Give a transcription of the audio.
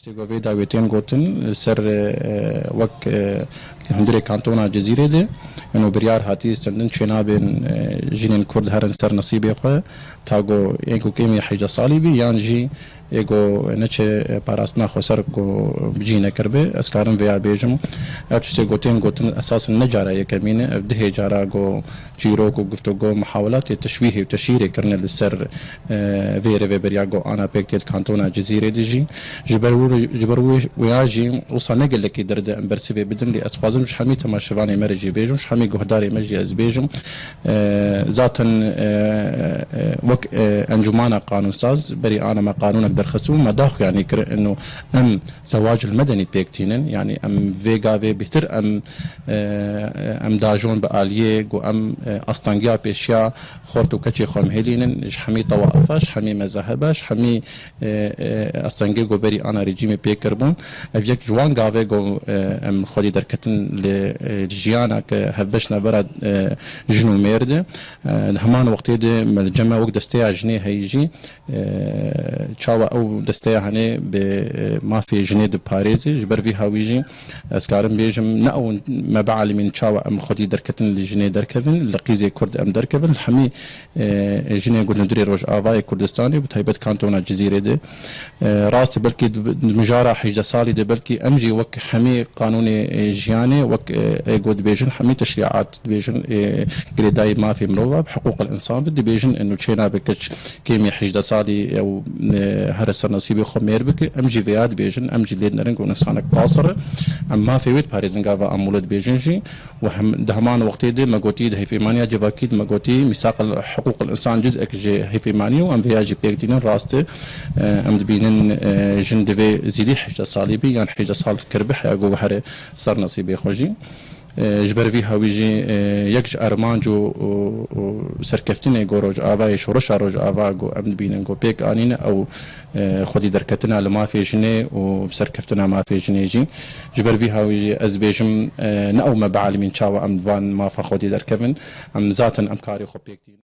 تيجو داويتين قوتن سر وك هندري كانتونا جزيرة دي انه بريار هاتي استندن شنا بين جينين كرد هرن سر نصيبي خو تاغو ايكو كيمي حاجة صالبي يانجي ايگو نچه پاراستنا خسر کو بجینه کربه اسکارم ویا بیجم ابتشتی گوتن اساسا نجارا يكمينه ده جارا گو جيرو کو گفتگو محاولات تشويه وتشير كرنا للسر فيري فيبريا گو انا بيكت كانتونا جزيره ديجي جبرو وياجي وصلنا قال لك درد امبرسيفي بدن لي اسخازم مش حمي تماشفاني مرجي بيجم مش حمي جهداري مرجي از بيجم ذاتا وك انجمانا قانون ساز بري انا ما قانون برخصوم ما داخل يعني انه ام زواج المدني بيكتينن يعني ام فيغا في بيتر ام داجون باليه و ام استانجيا بيشيا خورتو كتشي خم هيلينن حمي طوائفش حمي مذاهبش حمي استانجي جو بري انا ريجيمي بيكربون افيك جوان غافي جو ام خدي دركتن لجيانا كهبش نبرد جنو ميرد همان وقت دي الجمع وقت دستيا جنيه هيجي تشاوا او دستيا هني ما في جنيه دو باريزي جبر في هاويجي اسكارم بيجم ناو ما بعلم من تشاوا ام خدي دركتن لجنيه دركفن لقيزي كرد ام دركفن الحمي جنيه قلنا ندري روج افاي كردستاني بتهيبت كانتونا جزيره دي راسي بلكي مجارة حجة صالي دي بلكي امجي وك حمي قانوني جياني وك ايجود بيجن حمي تشريعات بيجن قريداي ما في مروه بحقوق الانسان بدي بيجن انه تشينا بكتش كيمي حجة صالي او هرس نصيبي خمير بك امجي فياد بيجن امجي ليد نرنج ونسانك قاصر ما في ويت باريزنغافا امولد بيجنجي وهم دهمان وقتي دي ماغوتي ده في مانيا جواكيد ماغوتي ميثاق حقوق الانسان جزء جي هيفي مانيو ام فياجي بيكتين راستي ام دبينن جن دفي زيدي حجة صالبي يعني حجة صال كربح يا جو هره صار نصيبي خوجي جبر في هاويجي يكج ارمانجو سركفتني جوروج افاي شورش روج افا جو ام بينن جو بيك انين او خدي دركتنا لما في جني وبسركفتنا ما في جني جي جبر في هاويجي از بيجم ناو ما بعلمين تشاوا ام فان ما فخدي دركفن ام ذاتا ام كاري خو بيكتين